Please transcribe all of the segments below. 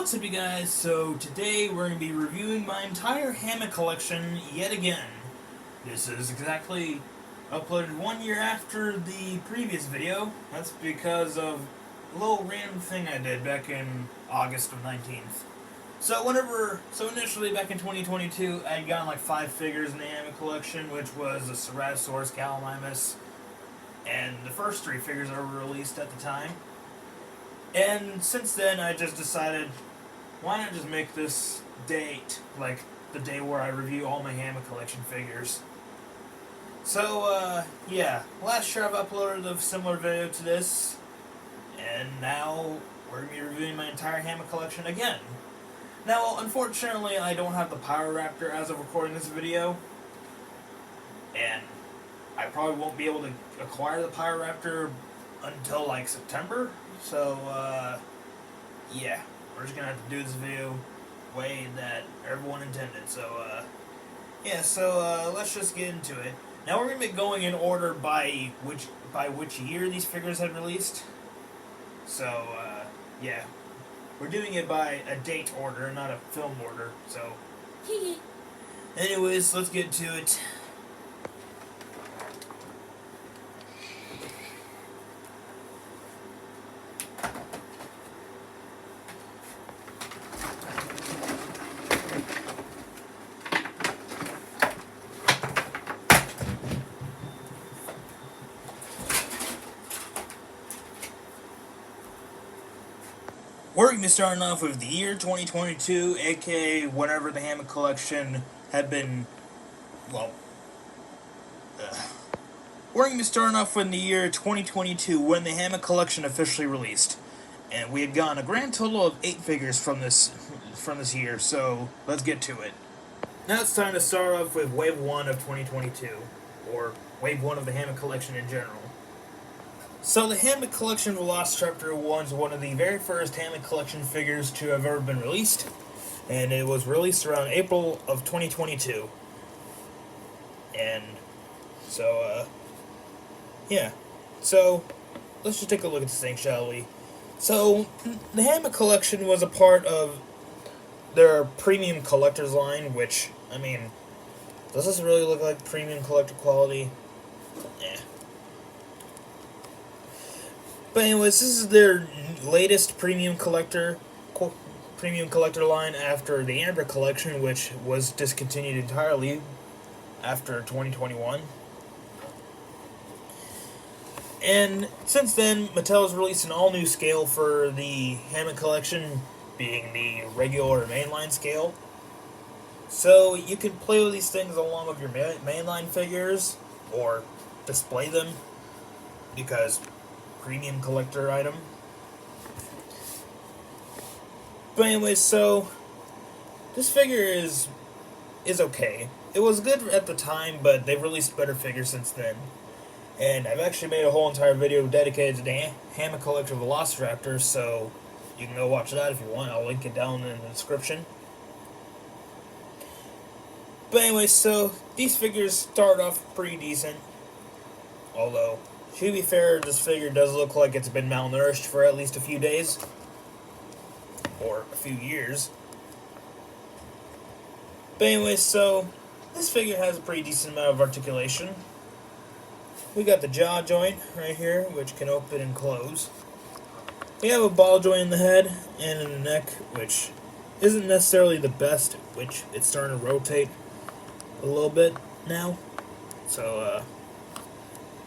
What's up, you guys? So today we're going to be reviewing my entire Hammond collection yet again. This is exactly uploaded 1 year after the previous video. That's because of a little random thing I did back in August of 19th. So initially back in 2022, I had gotten like 5 figures in the Hammond collection, which was a Ceratosaurus, Gallimimus, and the first 3 figures that were released at the time. And since then, I just decided, why not just make this date like the day where I review all my Hammond collection figures. So, yeah, last year I've uploaded a similar video to this, and now we're going to be reviewing my entire Hammond collection again. Now, unfortunately, I don't have the Pyro raptor as of recording this video, and I probably won't be able to acquire the Pyro raptor until like September. So, yeah, we're just gonna have to do this video way that everyone intended. So, yeah, so let's just get into it. Now we're gonna be going in order by which year these figures had released. So, yeah, we're doing it by a date order, not a film order. So, anyways, let's get to it. We're going to be starting off with the year 2022, aka whenever the Hammond collection had been, well, we're going to be starting off in the year 2022 when the Hammond collection officially released. And we had gotten a grand total of 8 figures from this year, so let's get to it. Now it's time to start off with Wave 1 of 2022, or Wave 1 of the Hammond collection in general. So the Hammond Collection Velociraptor was one of the very first Hammond Collection figures to have ever been released, and it was released around April of 2022. And so, yeah. So, let's just take a look at this thing, shall we? So, the Hammond Collection was a part of their premium collector's line, which, I mean, does this really look like premium collector quality? Eh. But anyways, this is their latest premium collector line after the Amber collection, which was discontinued entirely after 2021. And since then, Mattel has released an all-new scale for the Hammond collection, being the regular mainline scale. So you can play with these things along with your mainline figures, or display them, because premium collector item. But anyways, so this figure is okay. It was good at the time, but they've released better figures since then. And I've actually made a whole entire video dedicated to the Hammond Collection Velociraptor, so you can go watch that if you want. I'll link it down in the description. But anyways, so these figures start off pretty decent, although, to be fair, this figure does look like it's been malnourished for at least a few days. Or a few years. But anyway, so this figure has a pretty decent amount of articulation. We got the jaw joint right here, which can open and close. We have a ball joint in the head and in the neck, which isn't necessarily the best, which it's starting to rotate a little bit now. So,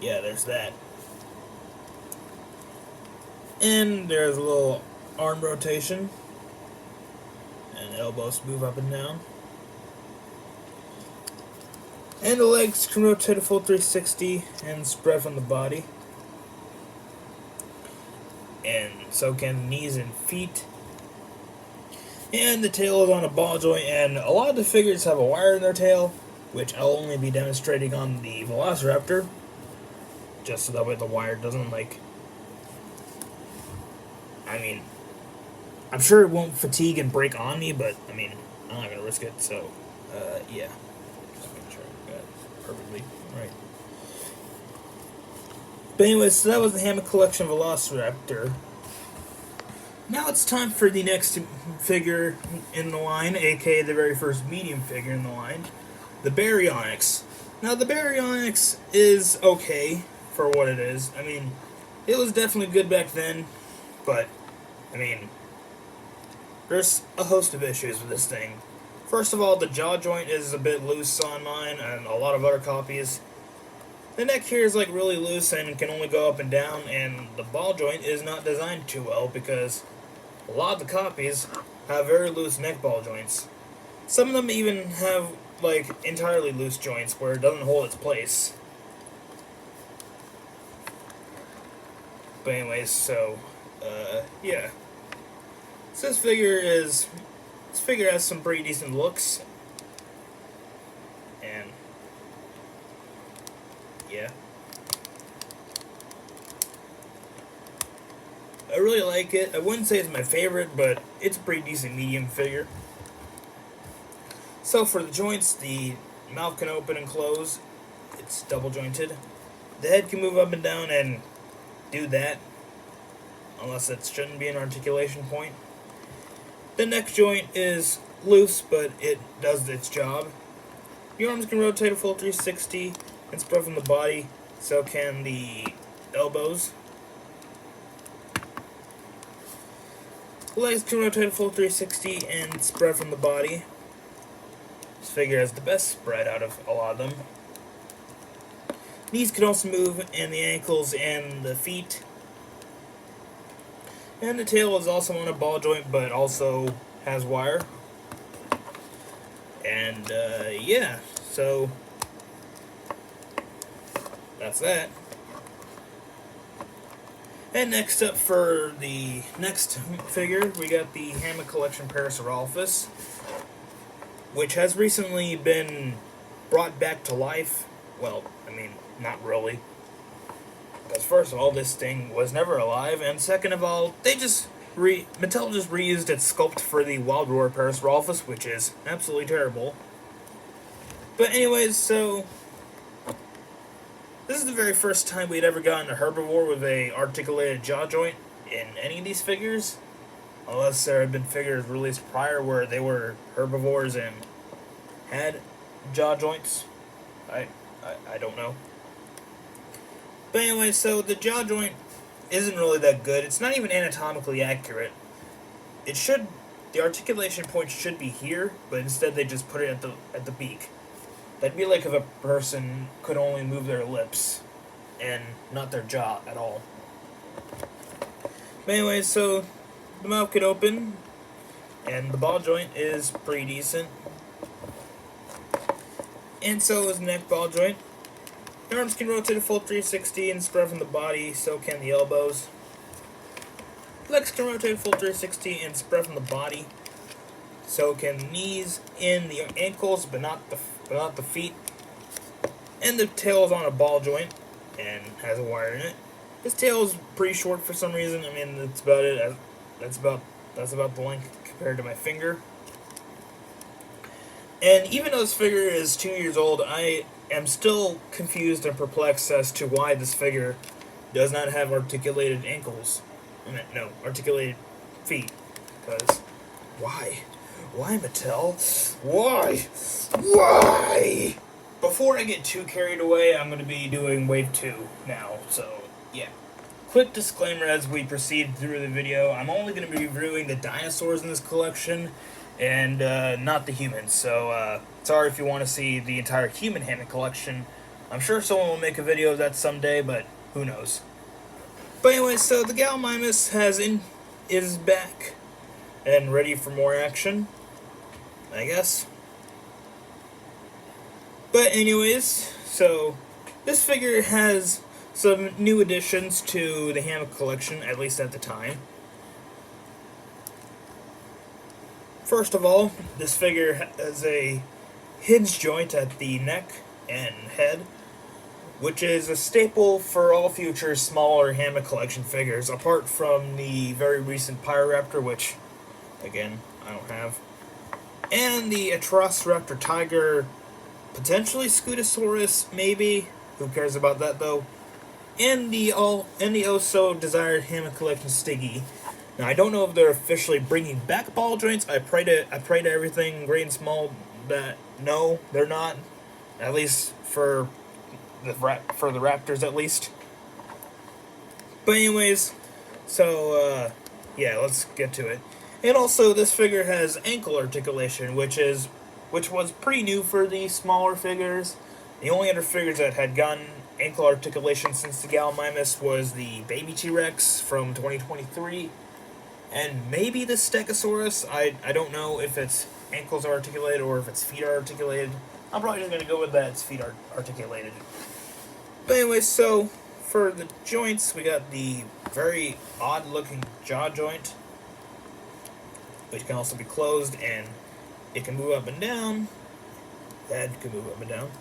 yeah, there's that. And there's a little arm rotation. And elbows move up and down. And the legs can rotate a full 360 and spread from the body. And so can knees and feet. And the tail is on a ball joint, and a lot of the figures have a wire in their tail, which I'll only be demonstrating on the Velociraptor, just so that way the wire doesn't, like, I mean, I'm sure it won't fatigue and break on me, but, I mean, I'm not going to risk it, so, yeah. Just make sure I got it perfectly right. But anyways, so that was the Hammond Collection Velociraptor. Now it's time for the next figure in the line, aka the very first medium figure in the line, the Baryonyx. Now the Baryonyx is okay for what it is. I mean, it was definitely good back then, but, I mean, there's a host of issues with this thing. First of all, the jaw joint is a bit loose on mine and a lot of other copies. The neck here is like really loose and can only go up and down, and the ball joint is not designed too well because a lot of the copies have very loose neck ball joints. Some of them even have like entirely loose joints where it doesn't hold its place. But anyways, so yeah. So this figure has some pretty decent looks. And yeah. I really like it. I wouldn't say it's my favorite, but it's a pretty decent medium figure. So for the joints, the mouth can open and close. It's double jointed. The head can move up and down and do that, unless it shouldn't be an articulation point. The neck joint is loose, but it does its job. The arms can rotate a full 360 and spread from the body, so can the elbows. The legs can rotate a full 360 and spread from the body. This figure has the best spread out of a lot of them. Knees can also move, and the ankles and the feet. And the tail is also on a ball joint, but also has wire. And, yeah, so that's that. And next up for the next figure, we got the Hammond Collection Parasaurolophus, which has recently been brought back to life. Well, I mean, not really. Because first of all, this thing was never alive, and second of all, Mattel just reused its sculpt for the Wild Roar Parasaurolophus, which is absolutely terrible. But anyways, so this is the very first time we'd ever gotten a herbivore with a articulated jaw joint in any of these figures. Unless there had been figures released prior where they were herbivores and had jaw joints. I don't know. But anyway, so the jaw joint isn't really that good. It's not even anatomically accurate. The articulation point should be here, but instead they just put it at the beak. That'd be like if a person could only move their lips and not their jaw at all. But anyway, so the mouth could open, and the ball joint is pretty decent. And so is the neck ball joint. The arms can rotate a full 360 and spread from the body, so can the elbows. Legs can rotate a full 360 and spread from the body, so can the knees and the ankles, but not the feet. And the tail is on a ball joint and has a wire in it. This tail is pretty short for some reason. I mean, that's about it. That's about the length compared to my finger. And even though this figure is 2 years old, I am still confused and perplexed as to why this figure does not have articulated ankles. I mean, no, articulated feet. Because, why? Why, Mattel? Why? Why? Before I get too carried away, I'm going to be doing Wave 2 now, so, yeah. Quick disclaimer as we proceed through the video, I'm only going to be reviewing the dinosaurs in this collection, and not the humans, so sorry if you want to see the entire human Hammond collection. I'm sure someone will make a video of that someday, but who knows. But anyway, so the Gallimimus is back and ready for more action, I guess. But anyways, so this figure has some new additions to the Hammond collection, at least at the time. First of all, this figure has a hinge joint at the neck and head, which is a staple for all future smaller Hammond collection figures, apart from the very recent Pyro, which, again, I don't have. And the Raptor Tiger, potentially Scutosaurus, maybe. Who cares about that, though? And the oh so desired Hammond collection Stiggy. Now I don't know if they're officially bringing back ball joints. I pray to everything great and small that no, they're not. At least for the Raptors, at least. But anyways, so yeah, let's get to it. And also, this figure has ankle articulation, which was pretty new for the smaller figures. The only other figures that had gotten ankle articulation since the Gallimimus was the Baby T-Rex from 2023, and maybe the Stegosaurus. I don't know if its ankles are articulated or if its feet are articulated. I'm probably just going to go with that its feet are articulated. But anyway, so for the joints, we got the very odd-looking jaw joint, which can also be closed, and it can move up and down. The head can move up and down,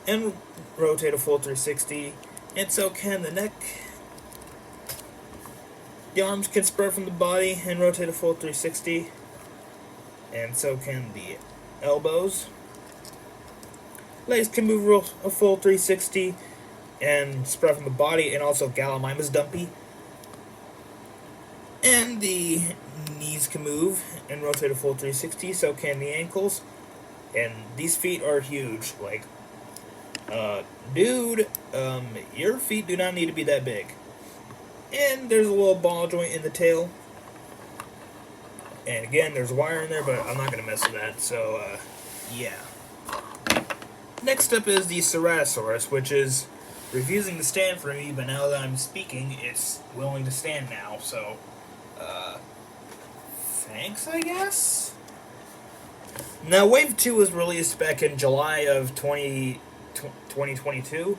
and rotate a full 360, and so can the neck. The arms can spread from the body and rotate a full 360, and so can the elbows. Legs can move a full 360 and spread from the body, and also Gallimimus dumpy. And the knees can move and rotate a full 360, so can the ankles. And these feet are huge. Like, dude, your feet do not need to be that big. And there's a little ball joint in the tail. And again, there's wire in there, but I'm not going to mess with that, so, yeah. Next up is the Ceratosaurus, which is refusing to stand for me, but now that I'm speaking, it's willing to stand now, so, thanks, I guess? Now, Wave 2 was released back in July of 2022,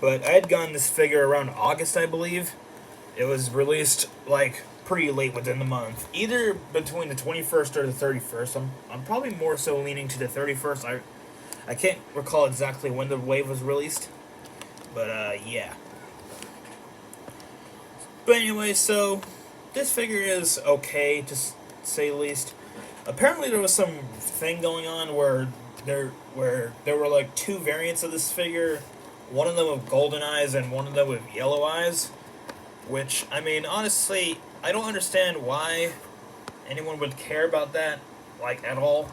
but I had gotten this figure around August, I believe. It was released, like, pretty late within the month. Either between the 21st or the 31st. I'm probably more so leaning to the 31st. I can't recall exactly when the wave was released. But, yeah. But anyway, so this figure is okay, to say the least. Apparently there was some thing going on where there were like two variants of this figure. One of them with golden eyes and one of them with yellow eyes. Which, I mean, honestly, I don't understand why anyone would care about that, like, at all.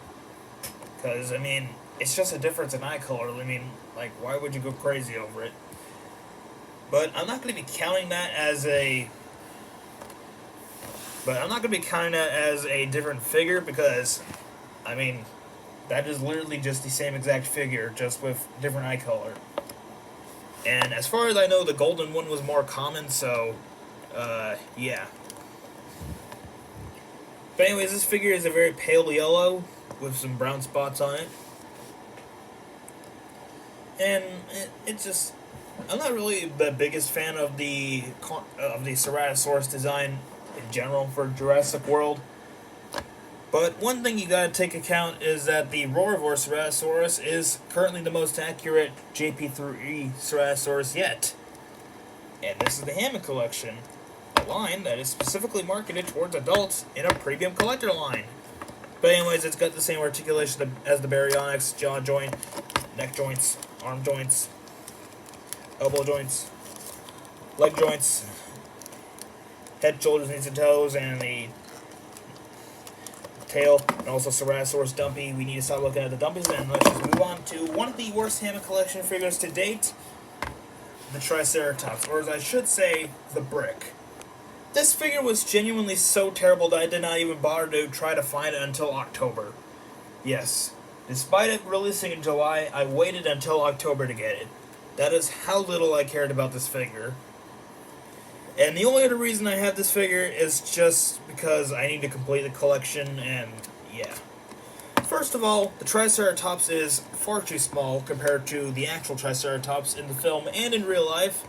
Because, I mean, it's just a difference in eye color. I mean, like, why would you go crazy over it? But I'm not going to be counting that as a... different figure because, I mean, that is literally just the same exact figure, just with different eye color. And as far as I know, the golden one was more common, so, yeah. But anyways, this figure is a very pale yellow with some brown spots on it. And it's just... I'm not really the biggest fan of the Ceratosaurus design in general for Jurassic World. But one thing you gotta take account is that the Roarivore Ceratosaurus is currently the most accurate JP3 Ceratosaurus yet. And this is the Hammond Collection, a line that is specifically marketed towards adults in a premium collector line. But anyways, it's got the same articulation as the Baryonyx, jaw joint, neck joints, arm joints, elbow joints, leg joints, head, shoulders, knees, and toes, and the tail, and also Ceratosaurus dumpy. We need to stop looking at the dumpies, and let's just move on to one of the worst Hammond Collection figures to date, the Triceratops, or as I should say, the Brick. This figure was genuinely so terrible that I did not even bother to try to find it until October. Yes, despite it releasing in July, I waited until October to get it. That is how little I cared about this figure. And the only other reason I have this figure is just because I need to complete the collection, and yeah. First of all, the Triceratops is far too small compared to the actual Triceratops in the film and in real life.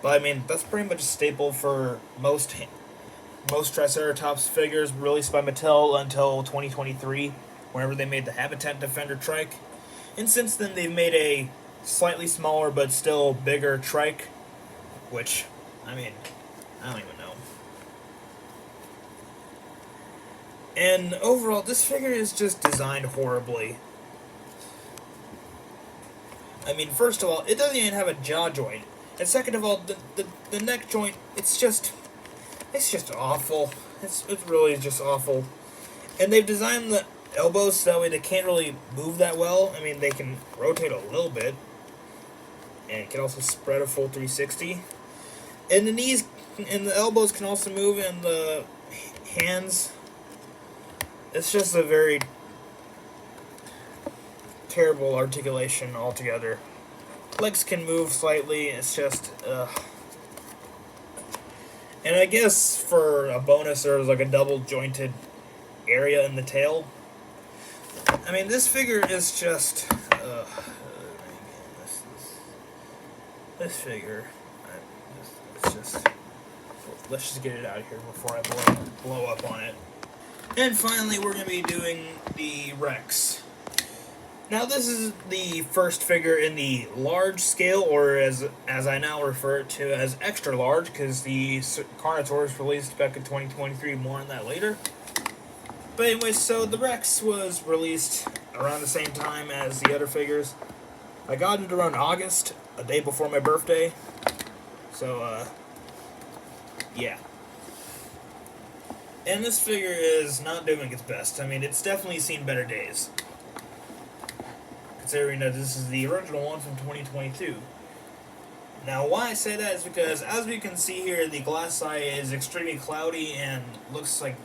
But I mean, that's pretty much a staple for most Triceratops figures released by Mattel until 2023, whenever they made the Habitat Defender trike. And since then, they've made a slightly smaller but still bigger trike, which, I mean, I don't even know. And overall, this figure is just designed horribly. I mean, first of all, it doesn't even have a jaw joint. And second of all, the neck joint, it's just awful. It's really just awful. And they've designed the elbows so that way they can't really move that well. I mean, they can rotate a little bit, and it can also spread a full 360. And the knees and the elbows can also move, and the hands. It's just a very terrible articulation altogether. Legs can move slightly. It's just, And I guess for a bonus, there's like a double jointed area in the tail. I mean, this figure is just, this figure, it's just, let's just get it out of here before I blow up on it. And finally, we're going to be doing the Rex. Now, this is the first figure in the large scale, or as I now refer it to as extra large, because the Carnotaurus released back in 2023, more on that later. But anyway, so the Rex was released around the same time as the other figures. I got it around August, a day before my birthday. So, yeah. And this figure is not doing its best. I mean, it's definitely seen better days. Considering that this is the original one from 2022. Now, why I say that is because, as we can see here, the glass eye is extremely cloudy and looks like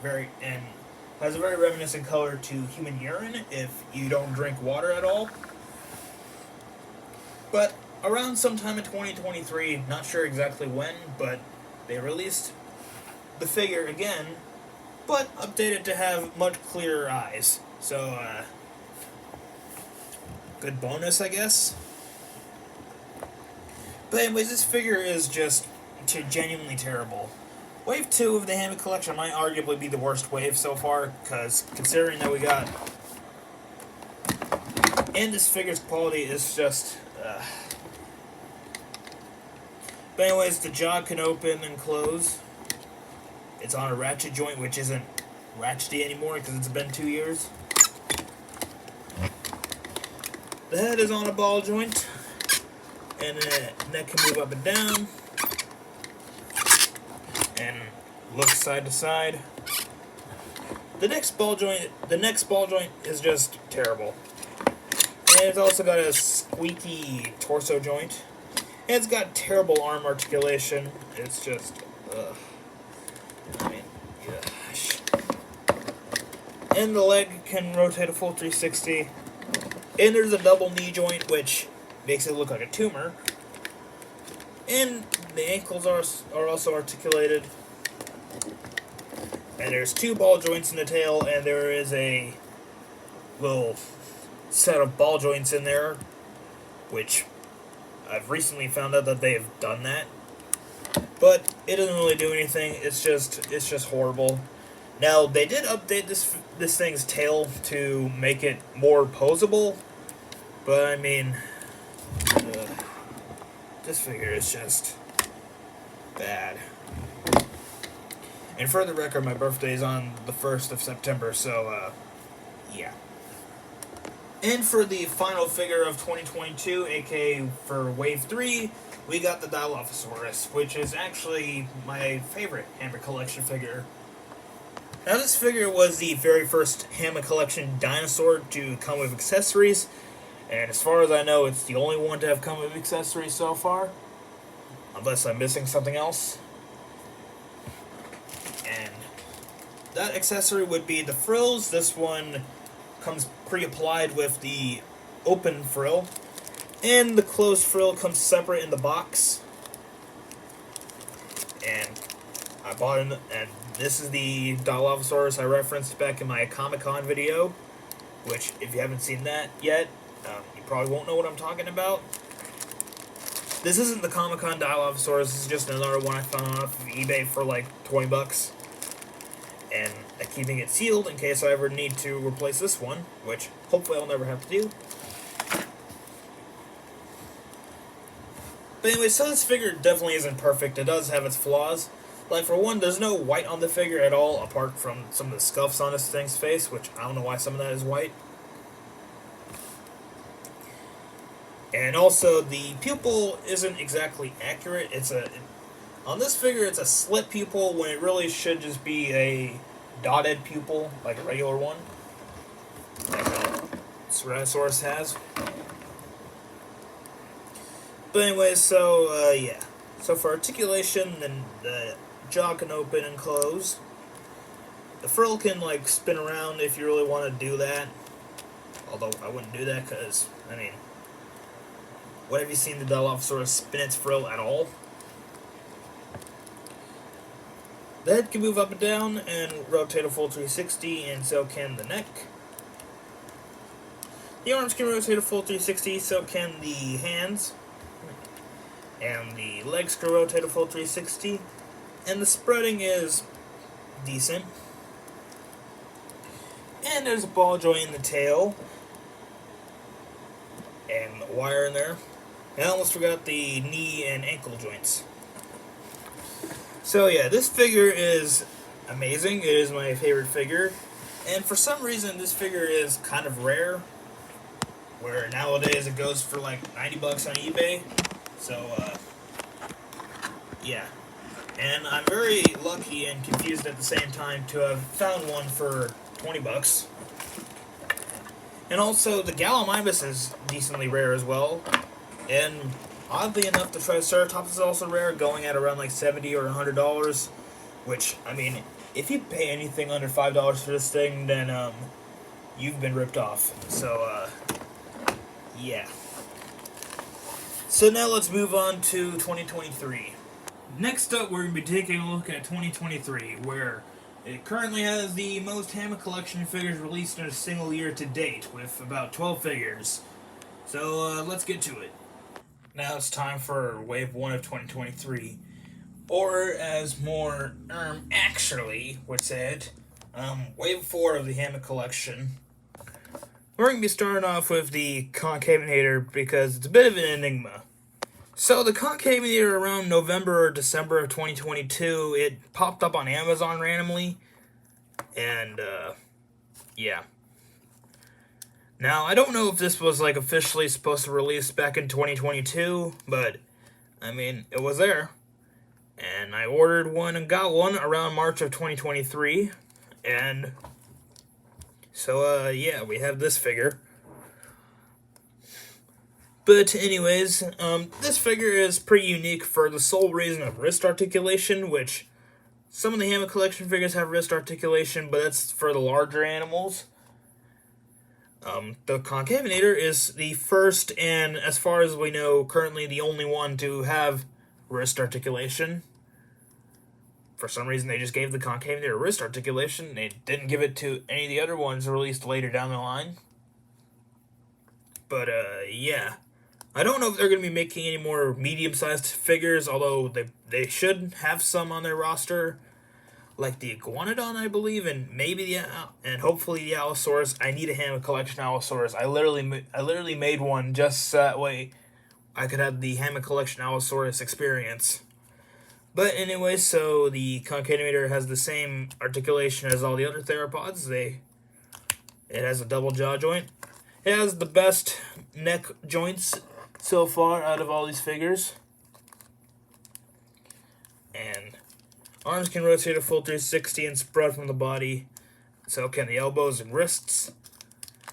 has a very reminiscent color to human urine if you don't drink water at all. But around sometime in 2023, not sure exactly when, but they released the figure again, but updated to have much clearer eyes. So, good bonus, I guess. But anyways, this figure is just genuinely terrible. Wave 2 of the Hammond Collection might arguably be the worst wave so far, because considering that we got... And this figure's quality is just... But anyways, the jaw can open and close. It's on a ratchet joint, which isn't ratchety anymore because it's been 2 years. The head is on a ball joint, and the neck can move up and down, and look side to side. The next ball joint is just terrible. And it's also got a squeaky torso joint. And it's got terrible arm articulation. It's just, I mean, gosh. And the leg can rotate a full 360. And there's a double knee joint, which makes it look like a tumor. And the ankles are also articulated. And there's 2 ball joints in the tail, and there is a little set of ball joints in there, which I've recently found out that they've done that. But it doesn't really do anything. It's just horrible. Now, they did update this thing's tail to make it more posable, but I mean, this figure is just bad. And for the record, my birthday is on the 1st of September, so, yeah. And for the final figure of 2022, aka for Wave 3, we got the Dilophosaurus, which is actually my favorite Hammond Collection figure. Now, this figure was the very first Hammond Collection Dinosaur to come with accessories, and as far as I know, it's the only one to have come with accessories so far, unless I'm missing something else. And that accessory would be the frills. This one comes pre-applied with the open frill, and the closed frill comes separate in the box. And I bought it, and this is the Dilophosaurus I referenced back in my Comic-Con video, which, if you haven't seen that yet, you probably won't know what I'm talking about. This isn't the Comic-Con Dilophosaurus, this is just another one I found off of eBay for like 20 bucks. And I'm keeping it sealed in case I ever need to replace this one, which hopefully I'll never have to do. But anyway, so this figure definitely isn't perfect. It does have its flaws. Like, for one, there's no white on the figure at all, apart from some of the scuffs on this thing's face, which I don't know why some of that is white. And also, the pupil isn't exactly accurate. It's On this figure, it's a slit pupil when it really should just be a dotted pupil, like a regular one, like Dinosaur has. But anyway, so, yeah. So for articulation, then the jaw can open and close. The frill can, like, spin around if you really want to do that. Although, I wouldn't do that because, I mean, what have you seen the dilophosaurus spin its frill at all? The head can move up and down and rotate a full 360, and so can the neck. The arms can rotate a full 360, so can the hands. And the legs can rotate a full 360. And the spreading is decent. And there's a ball joint in the tail. And a wire in there. And I almost forgot the knee and ankle joints. So yeah, this figure is amazing. It is my favorite figure. And for some reason, this figure is kind of rare. Where nowadays it goes for like 90 bucks on eBay. So, yeah. And I'm very lucky and confused at the same time to have found one for 20 bucks. And also, the Gallimimus is decently rare as well. And oddly enough, the Triceratops is also rare, going at around like $70 or $100. Which, I mean, if you pay anything under $5 for this thing, then, you've been ripped off. So, yeah. So now let's move on to 2023. Next up, we're going to be taking a look at 2023, where it currently has the most Hammond Collection figures released in a single year to date, with about 12 figures. So let's get to it. Now it's time for Wave 1 of 2023, or as more actually would say it, Wave 4 of the Hammond Collection. We're going to be starting off with the Concavenator because it's a bit of an enigma. So the Concavenator around November or December of 2022, it popped up on Amazon randomly. And, yeah. Now, I don't know if this was, like, officially supposed to release back in 2022, but, I mean, it was there. And I ordered one and got one around March of 2023. And so, yeah, we have this figure. But anyways, this figure is pretty unique for the sole reason of wrist articulation, which some of the Hammond Collection figures have wrist articulation, but that's for the larger animals. The Concavenator is the first and, as far as we know, currently the only one to have wrist articulation. For some reason, they just gave the Concavenator wrist articulation. They didn't give it to any of the other ones released later down the line. But, yeah. I don't know if they're going to be making any more medium-sized figures, although they should have some on their roster. Like the Iguanodon, I believe, and maybe and hopefully the Allosaurus. I need a Hammond Collection Allosaurus. I literally made one just so that way I could have the Hammond Collection Allosaurus experience. But anyway, so the Concavenator has the same articulation as all the other theropods. It has a double jaw joint. It has the best neck joints so far out of all these figures. And arms can rotate a full 360 and spread from the body. So can the elbows and wrists.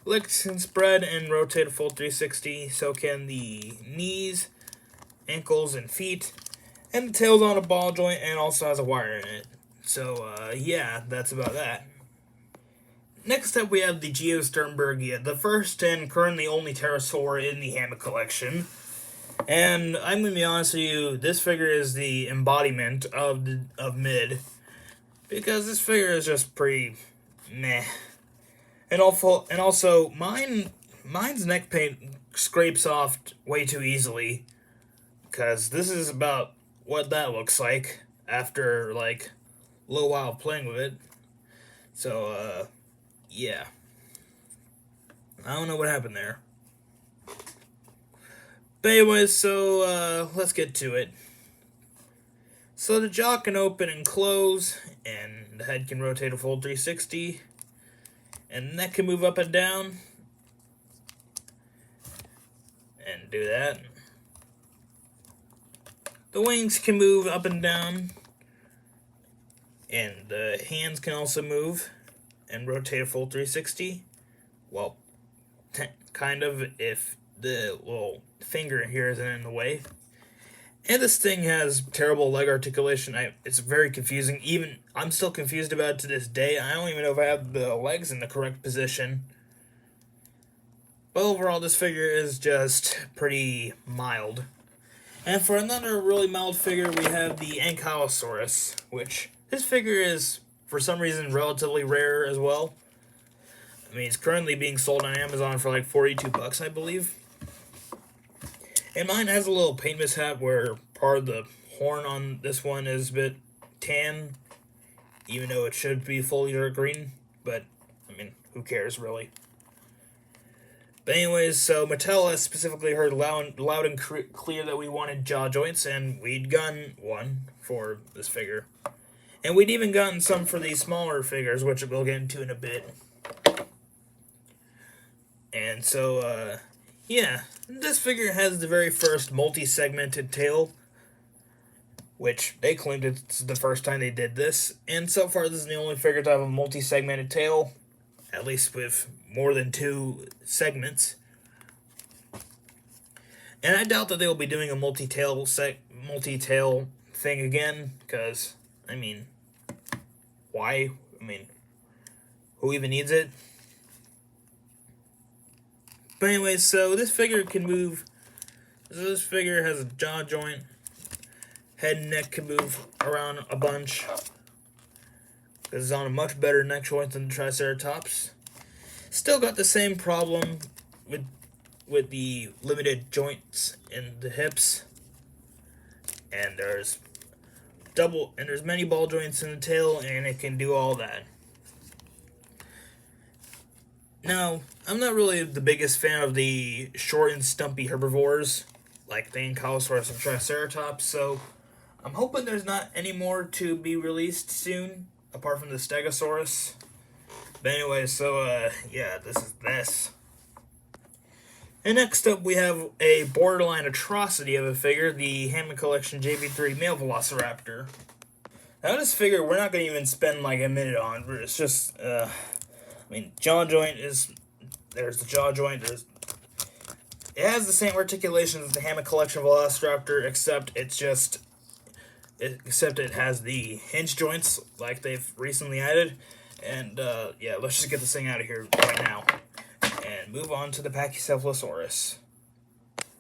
Legs can spread and rotate a full 360. So can the knees, ankles, and feet. And the tail's on a ball joint and also has a wire in it. So, yeah, that's about that. Next up, we have the Geosternbergia, the first and currently only pterosaur in the Hammond Collection. And I'm going to be honest with you, this figure is the embodiment of mid. Because this figure is just pretty meh. And also, mine's neck paint scrapes off way too easily. Because this is about what that looks like after, like, a little while of playing with it. So, yeah. I don't know what happened there. But anyways, so, let's get to it. So the jaw can open and close, and the head can rotate a full 360, and the neck can move up and down, and do that. The wings can move up and down, and the hands can also move and rotate a full 360. Well, kind of, if the little finger here isn't in the way. And this thing has terrible leg articulation. It's very confusing. Even I'm still confused about it to this day. I don't even know if I have the legs in the correct position. But overall, this figure is just pretty mild. And for another really mild figure, we have the Ankylosaurus, which this figure is, for some reason, relatively rare as well. I mean, it's currently being sold on Amazon for like $42, I believe. And mine has a little paint mishap where part of the horn on this one is a bit tan, even though it should be fully dark green. But, I mean, who cares, really? But anyways, so Mattel has specifically heard loud and clear that we wanted jaw joints, and we'd gotten one for this figure. And we'd even gotten some for these smaller figures, which we'll get into in a bit. And so, yeah, this figure has the very first multi-segmented tail, which they claimed it's the first time they did this. And so far, this is the only figure to have a multi-segmented tail, at least with more than 2 segments. And I doubt that they will be doing a multi-tail thing again, because, I mean, why? I mean, who even needs it? But anyway, so this figure can move. So this figure has a jaw joint. Head and neck can move around a bunch. This is on a much better neck joint than the Triceratops. Still got the same problem with the limited joints in the hips. And there's many ball joints in the tail, and it can do all that. Now, I'm not really the biggest fan of the short and stumpy herbivores, like the Ankylosaurus and Triceratops, so I'm hoping there's not any more to be released soon, apart from the Stegosaurus. But anyway, so, yeah, this is this. And next up, we have a borderline atrocity of a figure, the Hammond Collection JV3 male Velociraptor. Now, this figure, we're not going to even spend, like, a minute on. It's just, I mean, jaw joint is... There's the jaw joint. It has the same articulations as the Hammond Collection Velociraptor, except it has the hinge joints, like they've recently added. And, yeah, let's just get this thing out of here right now. And move on to the Pachycephalosaurus.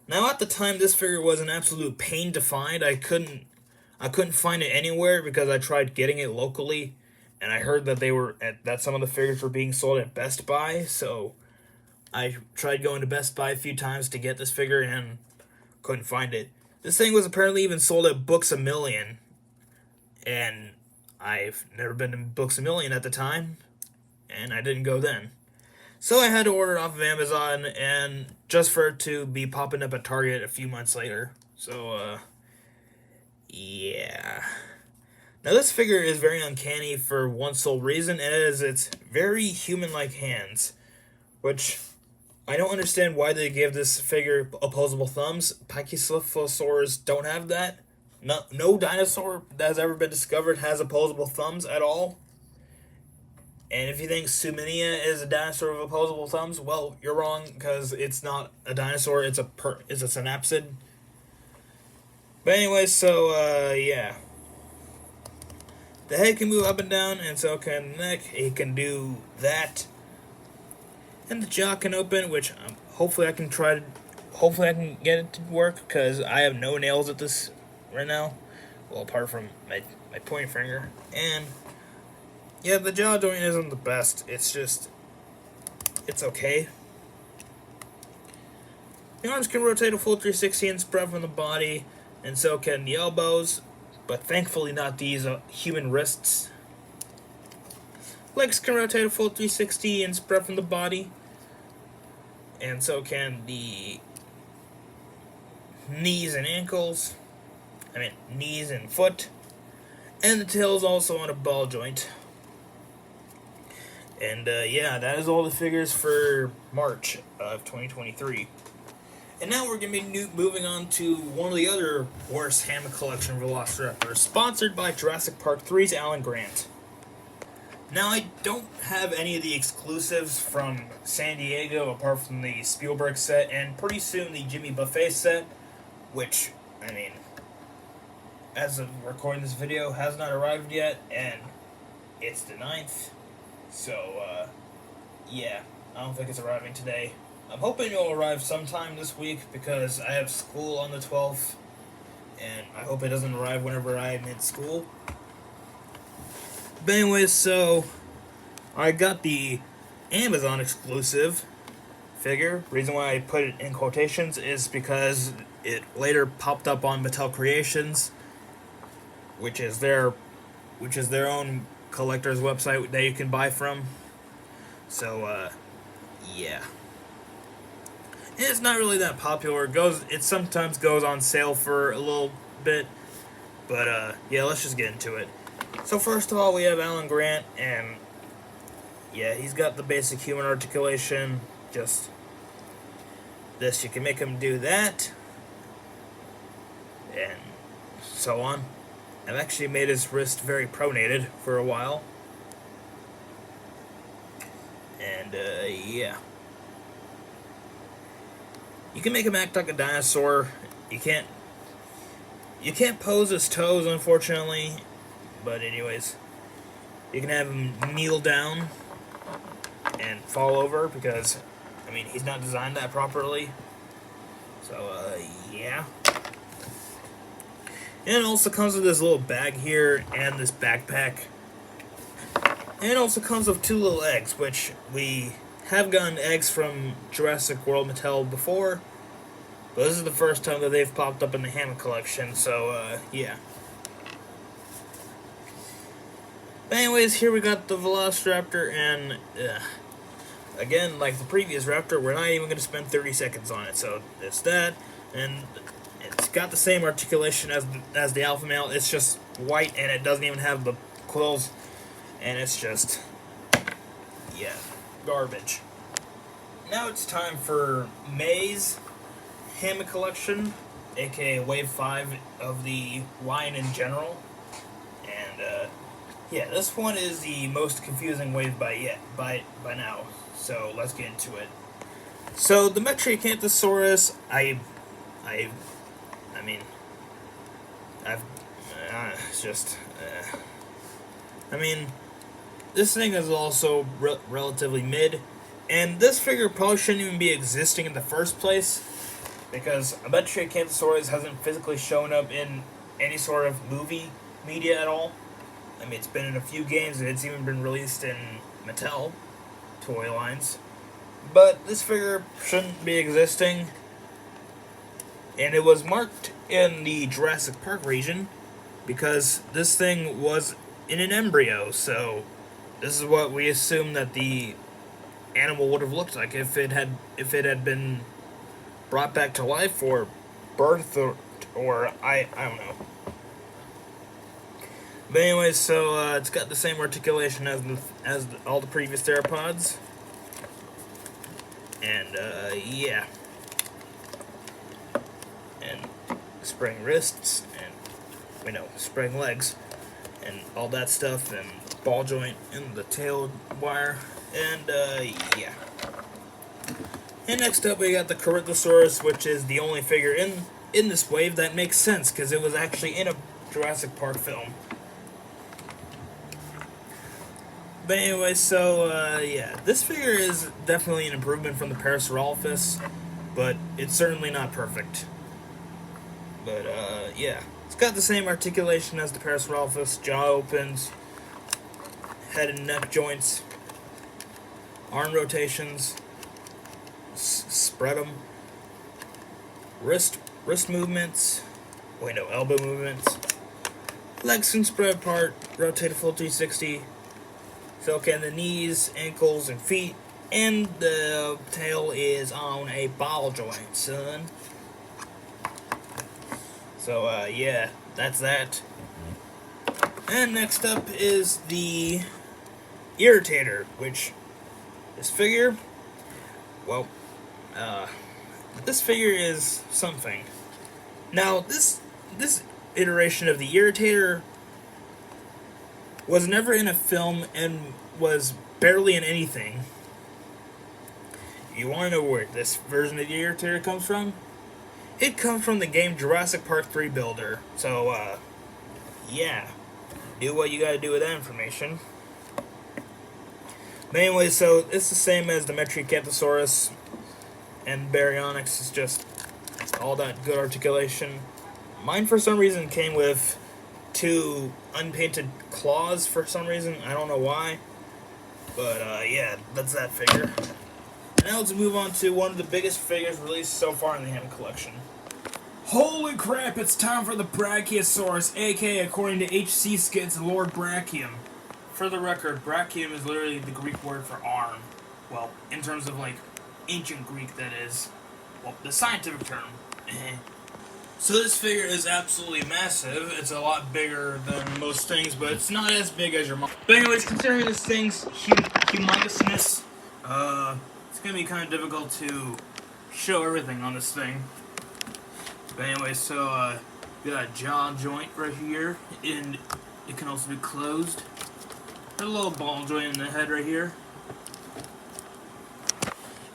Now, at the time, this figure was an absolute pain to find. I couldn't find it anywhere because I tried getting it locally, and I heard that that some of the figures were being sold at Best Buy, so I tried going to Best Buy a few times to get this figure and couldn't find it. This thing was apparently even sold at Books A Million, and I've never been to Books A Million at the time, and I didn't go then. So I had to order it off of Amazon, and just for it to be popping up at Target a few months later. So, yeah. Now this figure is very uncanny for one sole reason, and it is its very human-like hands, which I don't understand why they gave this figure opposable thumbs. Pachycephalosaurs don't have that. No dinosaur that has ever been discovered has opposable thumbs at all. And if you think Suminia is a dinosaur with opposable thumbs, well, you're wrong, because it's not a dinosaur, it's a synapsid. But anyway, so, yeah. The head can move up and down, and so can the neck. It can do that. And the jaw can open, which hopefully I can get it to work, because I have no nails at this right now. Well, apart from my pointer finger. And yeah, the jaw joint isn't the best. It's okay. The arms can rotate a full 360 and spread from the body, and so can the elbows, but thankfully not these human wrists. Legs can rotate a full 360 and spread from the body, and so can the knees and ankles. Knees and foot. And the tail is also on a ball joint. And, yeah, that is all the figures for March of 2023. And now we're going to be moving on to one of the other worst Hammond Collection Velociraptors, sponsored by Jurassic Park 3's Alan Grant. Now, I don't have any of the exclusives from San Diego, apart from the Spielberg set, and pretty soon the Jimmy Buffet set, which, I mean, as of recording this video, has not arrived yet, and it's the 9th, so, yeah, I don't think it's arriving today. I'm hoping it'll arrive sometime this week, because I have school on the 12th, and I hope it doesn't arrive whenever I am in school. But anyways, so I got the Amazon exclusive figure. Reason why I put it in quotations is because it later popped up on Mattel Creations, which is their own collector's website that you can buy from. So yeah. And it's not really that popular. It sometimes goes on sale for a little bit, but yeah, let's just get into it. So first of all, we have Alan Grant, and yeah, he's got the basic human articulation, just this. You can make him do that, and so on. I've actually made his wrist very pronated for a while, and yeah. You can make him act like a dinosaur. You can't pose his toes, unfortunately. But anyways, you can have him kneel down and fall over because, I mean, he's not designed that properly. So, yeah. And it also comes with this little bag here and this backpack. And it also comes with 2 little eggs, which we have gotten eggs from Jurassic World Mattel before. But this is the first time that they've popped up in the Hammond Collection, so, yeah. But anyways, here we got the Velociraptor, and again, like the previous Raptor, we're not even going to spend 30 seconds on it. So it's that, and it's got the same articulation as the alpha male. It's just white, and it doesn't even have the quills, and it's just, yeah, garbage. Now it's time for May's Hammond Collection, aka Wave 5 of the line in general, and yeah, this one is the most confusing wave by now. So let's get into it. So the Metriacanthosaurus, it's just, I mean, this thing is also relatively mid, and this figure probably shouldn't even be existing in the first place, because a Metriacanthosaurus hasn't physically shown up in any sort of movie media at all. I mean, it's been in a few games, and it's even been released in Mattel toy lines. But this figure shouldn't be existing. And it was marked in the Jurassic Park region because this thing was in an embryo. So this is what we assume that the animal would have looked like if it had been brought back to life or birthed or I don't know. But anyways, so it's got the same articulation as all the previous theropods, and yeah, and spring wrists, and spring legs, and all that stuff, and ball joint, and the tail wire, and yeah. And next up, we got the Corythosaurus, which is the only figure in this wave that makes sense because it was actually in a Jurassic Park film. But anyway, so, yeah, this figure is definitely an improvement from the Parasaurolophus, but it's certainly not perfect. But, yeah, it's got the same articulation as the Parasaurolophus, jaw opens, head and neck joints, arm rotations, spread them, wrist movements, elbow movements, legs can spread apart, rotate a full 360, so can the knees, ankles, and feet, and the tail is on a ball joint, son. So, yeah, that's that. And next up is the Irritator, which this figure, well, this figure is something. Now, this iteration of the Irritator was never in a film and was barely in anything. You want to know where this version of the Irritator comes from? It comes from the game Jurassic Park 3 Builder. So, yeah. Do what you gotta do with that information. But anyway, so it's the same as the Metriacanthosaurus and Baryonyx. It's just all that good articulation. Mine, for some reason, came with 2 unpainted claws for some reason. I don't know why. But, yeah, that's that figure. Now let's move on to one of the biggest figures released so far in the Hammond Collection. Holy crap, it's time for the Brachiosaurus, aka, according to HC Skits, Lord Brachium. For the record, brachium is literally the Greek word for arm. Well, in terms of, like, ancient Greek, that is. Well, the scientific term. So this figure is absolutely massive. It's a lot bigger than most things, but it's not as big as your mom. But anyways, considering this thing's humongousness, it's gonna be kind of difficult to show everything on this thing. But anyway, so, we got a jaw joint right here, and it can also be closed. Got a little ball joint in the head right here.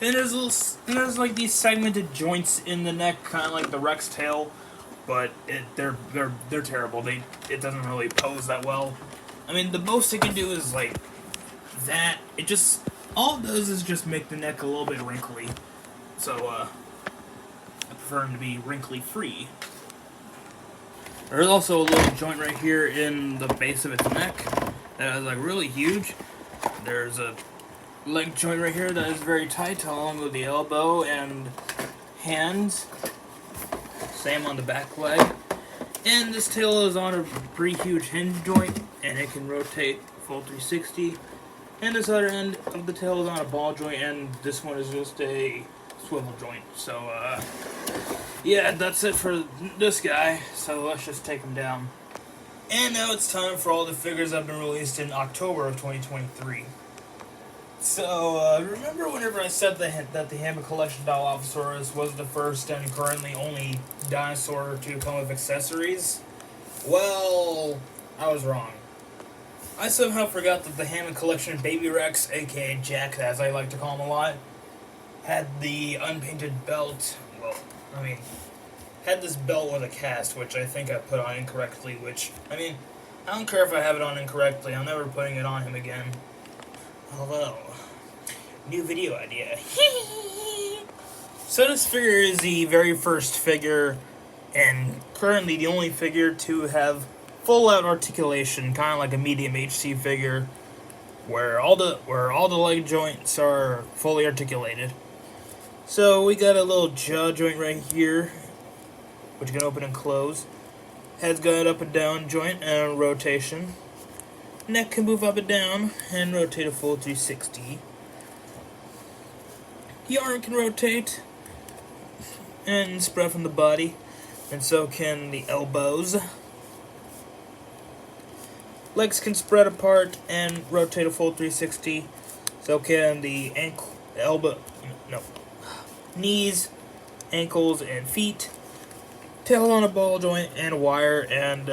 And there's like these segmented joints in the neck, kind of like the Rex tail, but they're terrible. It doesn't really pose that well. I mean, the most it can do is like that. All it does is just make the neck a little bit wrinkly. So, I prefer him to be wrinkly free. There's also a little joint right here in the base of its neck that is like really huge. There's a leg joint right here that is very tight along with the elbow and hands. Same on the back leg. And this tail is on a pretty huge hinge joint, and it can rotate full 360. And this other end of the tail is on a ball joint, and this one is just a swivel joint. So, yeah, that's it for this guy. So let's just take him down. And now it's time for all the figures that have been released in October of 2023. So, remember whenever I said that the Hammond Collection Dilophosaurus was the first and currently only dinosaur to come with accessories? Well, I was wrong. I somehow forgot that the Hammond Collection Baby Rex, aka Jack, as I like to call him a lot, had the unpainted belt. Well, I mean, had this belt with a cast, which I think I put on incorrectly, which, I mean, I don't care if I have it on incorrectly, I'm never putting it on him again. Although, new video idea. So this figure is the very first figure, and currently the only figure to have full-out articulation, kind of like a medium HC figure, where all the leg joints are fully articulated. So we got a little jaw joint right here, which you can open and close. Head's got up and down joint and rotation. Neck can move up and down and rotate a full 360. The arm can rotate and spread from the body, and so can the elbows. Legs can spread apart and rotate a full 360. So can the knees, ankles, and feet. Tail on a ball joint and a wire, and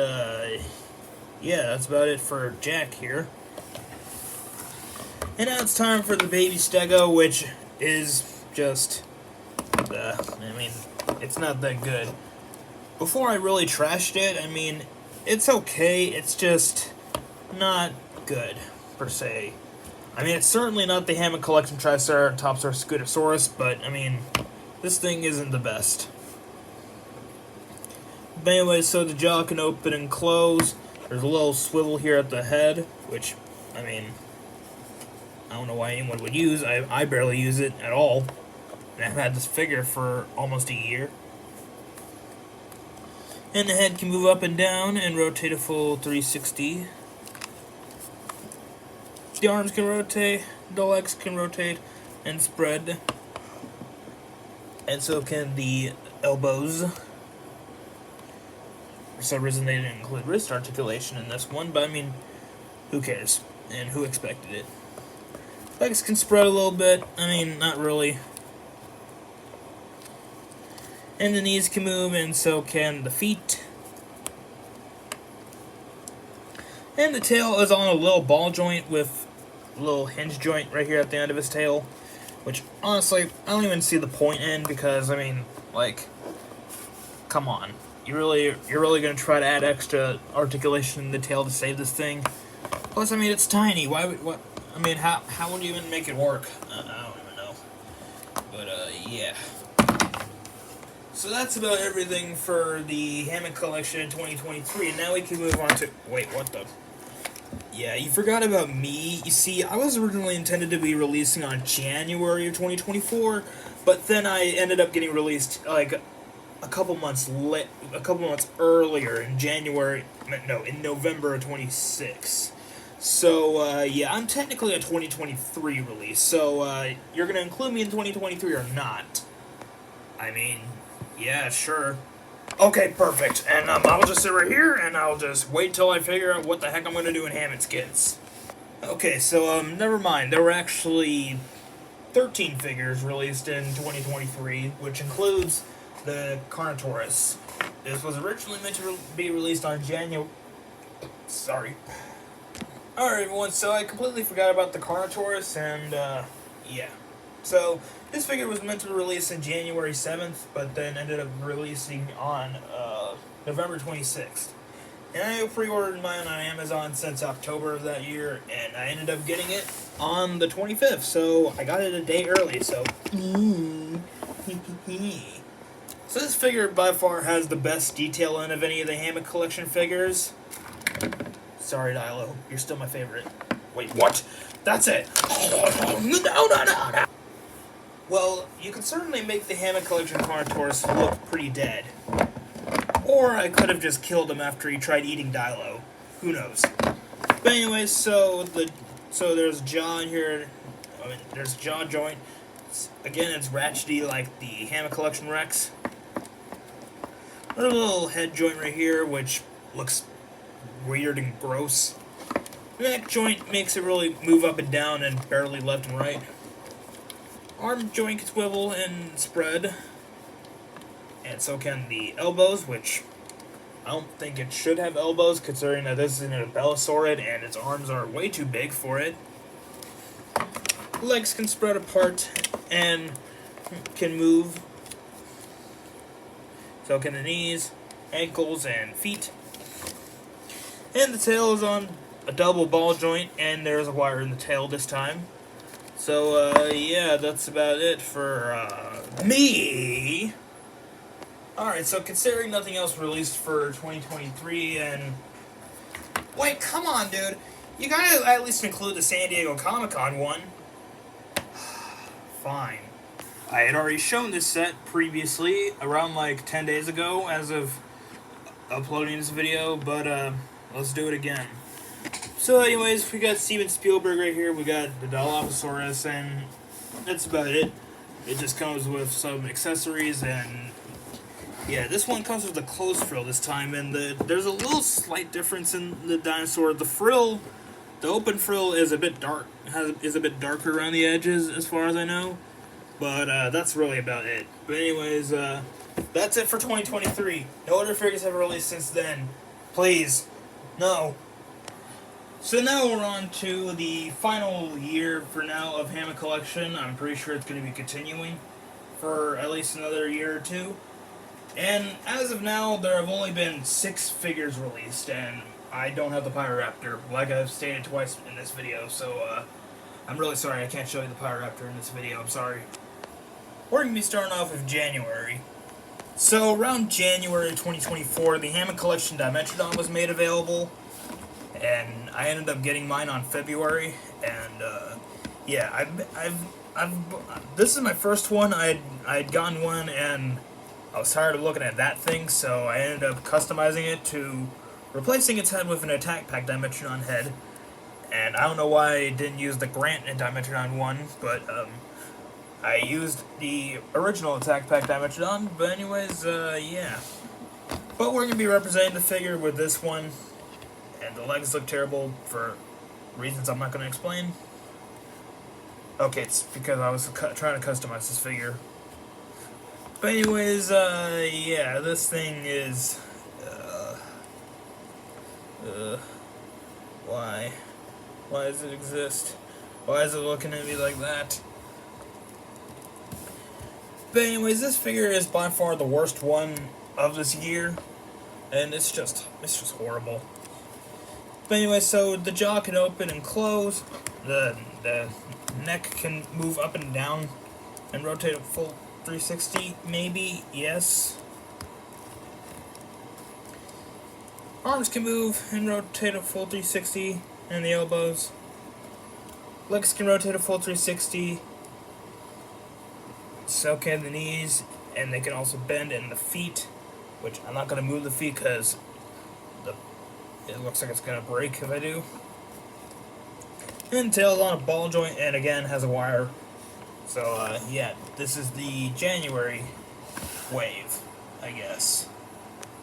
yeah, that's about it for Jack here. And now it's time for the baby Stego, which is just, I mean, it's not that good. Before I really trashed it, I mean, it's okay, it's just not good, per se. I mean, it's certainly not the Hammond Collection Triceratops or Scutosaurus, but, I mean, this thing isn't the best. But anyway, so the jaw can open and close. There's a little swivel here at the head, which, I mean, I don't know why anyone would use. I barely use it at all. And I've had this figure for almost a year. And the head can move up and down and rotate a full 360. The arms can rotate, the legs can rotate and spread. And so can the elbows. For some reason they didn't include wrist articulation in this one, but I mean, who cares? And who expected it? Legs can spread a little bit. I mean, not really. And the knees can move, and so can the feet. And the tail is on a little ball joint with a little hinge joint right here at the end of his tail. Which, honestly, I don't even see the point in, because, I mean, like, come on. You're really gonna try to add extra articulation in the tail to save this thing? Plus, I mean, it's tiny. Why would, what, I mean, how would you even make it work? I don't even know. But, yeah. So that's about everything for the Hammond Collection in 2023, and now we can move on to... Wait, what the... Yeah, you forgot about me. You see, I was originally intended to be releasing on January of 2024, but then I ended up getting released, like, a couple months earlier in in November of 26. So, yeah, I'm technically a 2023 release, so, you're gonna include me in 2023 or not? I mean, yeah, sure. Okay, perfect. And I'll just sit right here, and I'll just wait till I figure out what the heck I'm going to do in Hammond Skits. Okay, so, never mind. There were actually 13 figures released in 2023, which includes the Carnotaurus. This was originally meant to be released on January... Sorry. Alright, everyone, so I completely forgot about the Carnotaurus, and, yeah. So, this figure was meant to release on January 7th, but then ended up releasing on November 26th. And I pre-ordered mine on Amazon since October of that year, and I ended up getting it on the 25th, so I got it a day early, so... So this figure by far has the best detail in of any of the Hammond Collection figures. Sorry, Dilo, you're still my favorite. Wait, what? That's it! No. Well, you could certainly make the Hammond Collection Carnotaurus look pretty dead. Or I could have just killed him after he tried eating Dilo. Who knows? But anyways, so there's jaw in here. I mean, there's jaw joint. Again, it's ratchety like the Hammond Collection Rex. There's a little head joint right here, which looks weird and gross. The neck joint makes it really move up and down and barely left and right. Arm joint can swivel and spread. And so can the elbows, which I don't think it should have elbows, considering that this is a dilophosaurus and its arms are way too big for it. Legs can spread apart and can move. So can the knees, ankles, and feet. And the tail is on a double ball joint, and there's a wire in the tail this time. So, yeah, that's about it for, me. Alright, so considering nothing else released for 2023, and... Wait, come on, dude. You gotta at least include the San Diego Comic-Con one. Fine. I had already shown this set previously, around like 10 days ago, as of uploading this video, but, let's do it again. So anyways, we got Steven Spielberg right here, we got the Dilophosaurus, and that's about it. It just comes with some accessories, and yeah, this one comes with a closed frill this time, and there's a little slight difference in the Dinosaur. The frill, the open frill is a bit dark, is a bit darker around the edges, as far as I know, but that's really about it. But anyways, that's it for 2023. No other figures have released since then. Please, no. So now we're on to the final year for now of Hammond Collection. I'm pretty sure it's going to be continuing for at least another year or two. And as of now, there have only been 6 figures released, and I don't have the Pyro raptor, like I've stated twice in this video, so I'm really sorry I can't show you the Pyro raptor in this video, I'm sorry. We're going to be starting off with January. So around January 2024, the Hammond Collection Dimetrodon was made available. And I ended up getting mine on February, and yeah, this is my first one. I'd gotten one, and I was tired of looking at that thing, so I ended up customizing it to replacing its head with an Attack Pack Dimetrodon head. And I don't know why I didn't use the Grant and Dimetrodon one, but I used the original Attack Pack Dimetrodon. But anyways, yeah. But we're gonna be representing the figure with this one. And the legs look terrible for reasons I'm not going to explain. Okay, it's because I was trying to customize this figure. But anyways, yeah, this thing is, why? Why does it exist? Why is it looking at me like that? But anyways, this figure is by far the worst one of this year, and it's just horrible. But anyway, so the jaw can open and close, the neck can move up and down, and rotate a full 360, maybe, yes. Arms can move and rotate a full 360, and the elbows. Legs can rotate a full 360, so can the knees, and they can also bend in the feet, which I'm not going to move the feet because it looks like it's going to break if I do. And tail's on a ball joint, and again has a wire. So, yeah, this is the January wave, I guess.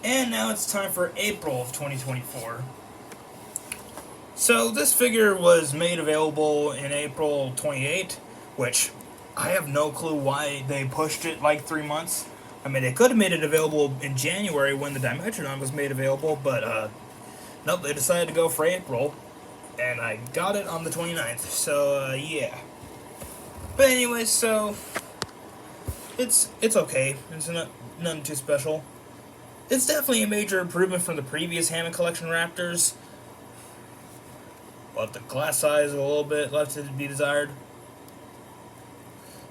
And now it's time for April of 2024. So, this figure was made available in April 28, which I have no clue why they pushed it like 3 months. I mean, they could have made it available in January when the Dimetrodon was made available, but, nope, they decided to go for April, and I got it on the 29th, so, yeah. But anyway, so it's okay. It's nothing too special. It's definitely a major improvement from the previous Hammond Collection Raptors, but the glass size is a little bit left to be desired.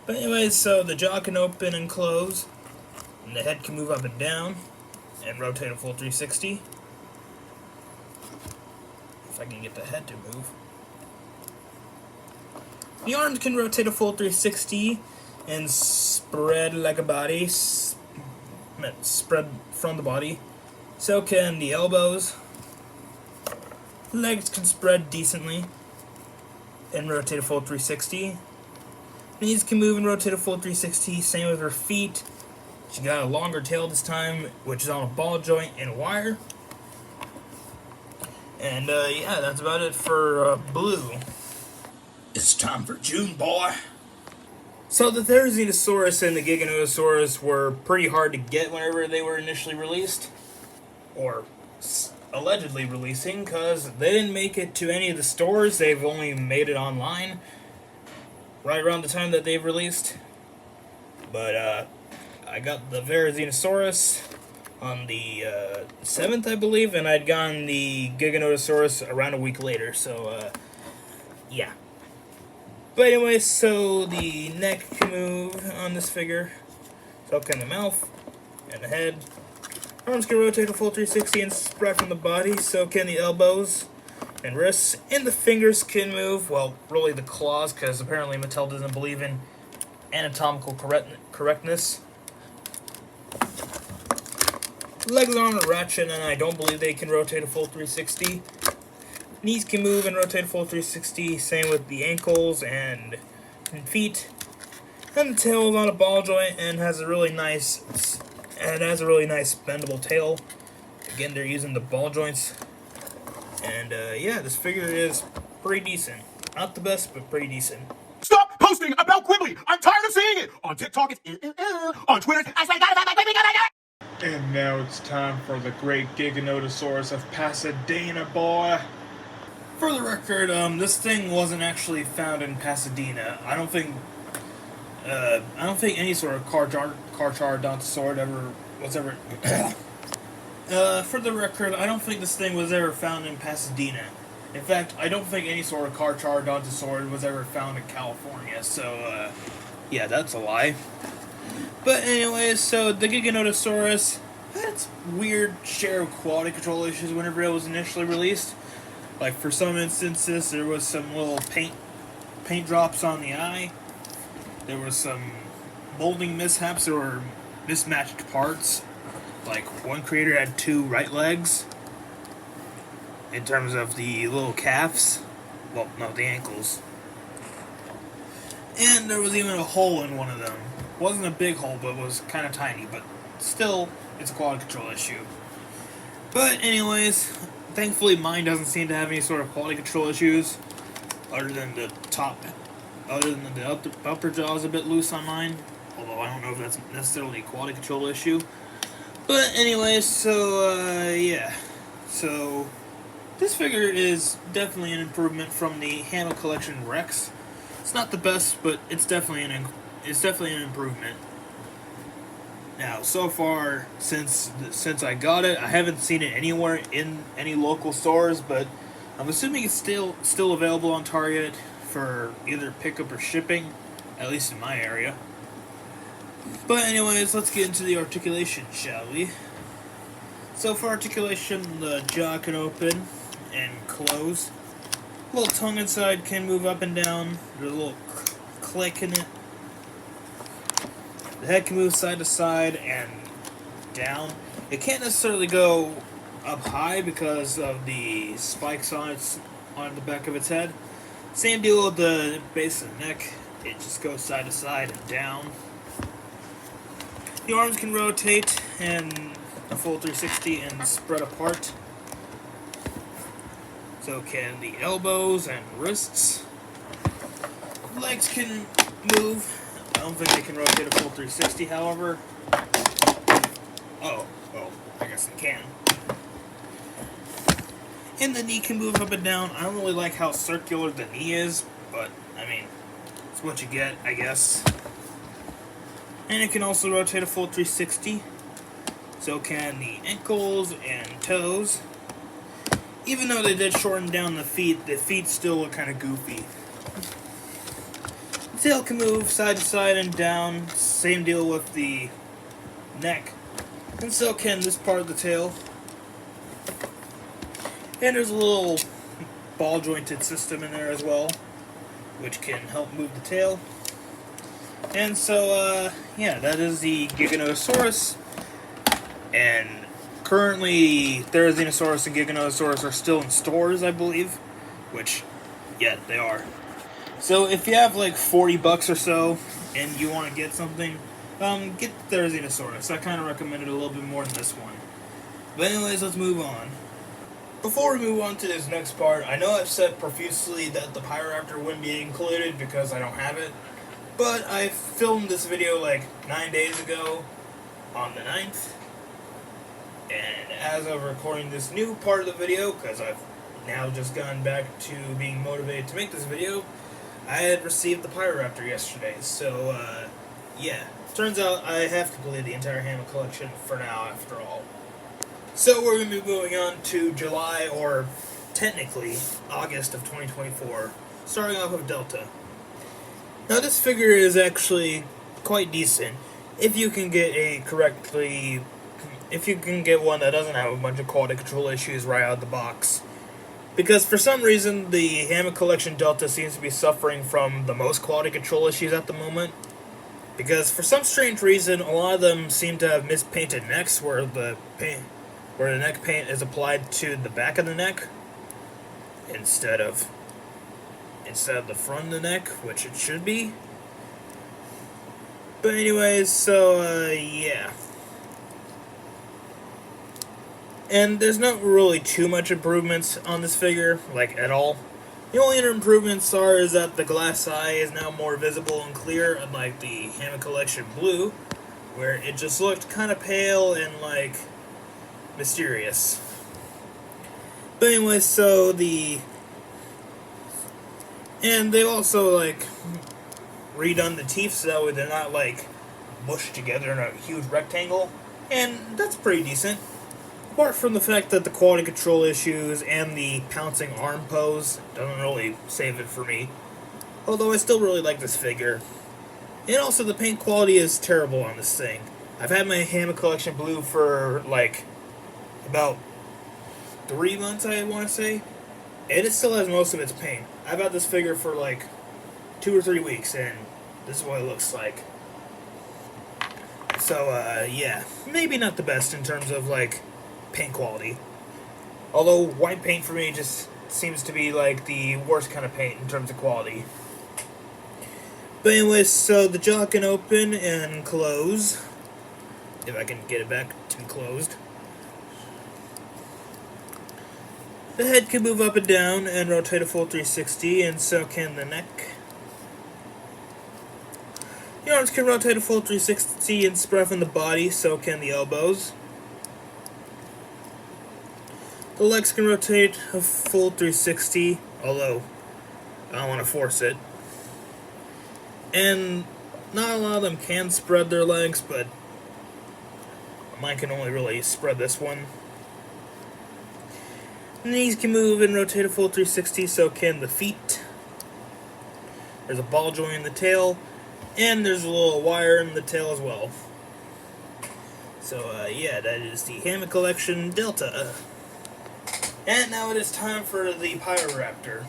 But anyway, so the jaw can open and close, and the head can move up and down, and rotate a full 360. If I can get the head to move. The arms can rotate a full 360 and spread like a body, spread from the body. So can the elbows. Legs can spread decently and rotate a full 360. Knees can move and rotate a full 360, same with her feet. She got a longer tail this time, which is on a ball joint and a wire. And, yeah, that's about it for, blue. It's time for June, boy. So the Therizinosaurus and the Giganotosaurus were pretty hard to get whenever they were initially released. Or allegedly releasing, because they didn't make it to any of the stores. They've only made it online right around the time that they've released. But, I got the Therizinosaurus on the 7th, I believe, and I'd gotten the Giganotosaurus around a week later, so, yeah. But anyway, so the neck can move on this figure, so can the mouth and the head. Arms can rotate a full 360 and spread from the body, so can the elbows and wrists, and the fingers can move, well, really the claws, because apparently Mattel doesn't believe in anatomical correctness. Legs are on a ratchet, and I don't believe they can rotate a full 360. Knees can move and rotate a full 360, same with the ankles and feet. And the tail is on a ball joint and has a really nice, bendable tail. Again, they're using the ball joints. And, yeah, this figure is pretty decent. Not the best, but pretty decent. Stop posting about Quibbly! I'm tired of seeing it! On TikTok, it's on Twitter, I swear to God, my Quibbly got it! And now it's time for the great Giganotosaurus of Pasadena, boy. For the record, this thing wasn't actually found in Pasadena. I don't think any sort of Carcharodontosaur was ever. For the record, I don't think this thing was ever found in Pasadena. In fact, I don't think any sort of Carcharodontosaur was ever found in California. So, yeah, that's a lie. But anyways, so the Giganotosaurus had its weird share of quality control issues whenever it was initially released. Like, for some instances, there was some little paint drops on the eye. There was some molding mishaps or mismatched parts. Like, one creator had 2 right legs in terms of the little calves. Well, no, the ankles. And there was even a hole in one of them. It wasn't a big hole, but it was kind of tiny. But still, it's a quality control issue. But anyways, thankfully mine doesn't seem to have any sort of quality control issues. Other than the upper jaw is a bit loose on mine. although I don't know if that's necessarily a quality control issue. But anyway, so yeah. So this figure is definitely an improvement from the Hammond Collection Rex. It's not the best, but it's definitely an improvement. Now, so far since I got it, I haven't seen it anywhere in any local stores, but I'm assuming it's still available on Target for either pickup or shipping, at least in my area. But anyways, let's get into the articulation, shall we? So for articulation, the jaw can open and close. The little tongue inside can move up and down. There's a little click in it. The head can move side to side and down. It can't necessarily go up high because of the spikes on the back of its head. Same deal with the base of the neck. It just goes side to side and down. The arms can rotate and a full 360 and spread apart. So can the elbows and wrists. Legs can move. I don't think they can rotate a full 360, however. Oh, well, I guess they can. And the knee can move up and down. I don't really like how circular the knee is, but, I mean, it's what you get, I guess. And it can also rotate a full 360. So can the ankles and toes. Even though they did shorten down the feet still look kind of goofy. The tail can move side to side and down. Same deal with the neck. And so can this part of the tail. And there's a little ball jointed system in there as well, which can help move the tail. And so, yeah, that is the Giganotosaurus. And currently, Therizinosaurus and Giganotosaurus are still in stores, I believe. Which, yeah, they are. So if you have like $40 or so, and you want to get something, get the Therizinosaurus. I kind of recommend it a little bit more than this one. But anyways, let's move on. Before we move on to this next part, I know I've said profusely that the Pyro wouldn't be included because I don't have it. But I filmed this video like 9 days ago, on the 9th. And as of recording this new part of the video, because I've now just gone back to being motivated to make this video, I had received the Pyro yesterday. So, yeah. Turns out I have completed the entire Hammond Collection for now, after all. So we're going to be moving on to July, or technically August of 2024, starting off with Delta. Now this figure is actually quite decent if you can get one that doesn't have a bunch of quality control issues right out of the box. Because for some reason the Hammond Collection Delta seems to be suffering from the most quality control issues at the moment. Because for some strange reason a lot of them seem to have mispainted necks where the neck paint is applied to the back of the neck instead of the front of the neck, which it should be. But anyways, so, yeah. And there's not really too much improvements on this figure, like, at all. The only improvements is that the glass eye is now more visible and clear, unlike the Hammond Collection Blue, where it just looked kind of pale and, like, mysterious. But anyways, so and they've also, like, redone the teeth so that way they're not, like, mushed together in a huge rectangle. And that's pretty decent. Apart from the fact that the quality control issues and the pouncing arm pose doesn't really save it for me. Although I still really like this figure. And also the paint quality is terrible on this thing. I've had my Hammond Collection Blue for, like, about 3 months, I want to say. And it still has most of its paint. I've had this figure for like 2 or 3 weeks, and this is what it looks like. So, yeah. Maybe not the best in terms of, like, paint quality. Although, white paint for me just seems to be, like, the worst kind of paint in terms of quality. But anyways, so the jaw can open and close. If I can get it back to be closed. The head can move up and down and rotate a full 360, and so can the neck. The arms can rotate a full 360 and spread from the body, so can the elbows. The legs can rotate a full 360, although I don't want to force it. And not a lot of them can spread their legs, but mine can only really spread this one. The knees can move and rotate a full 360, so can the feet. There's a ball joint in the tail, and there's a little wire in the tail as well. So, yeah, that is the Hammond Collection Delta. And now it is time for the Pyroraptor.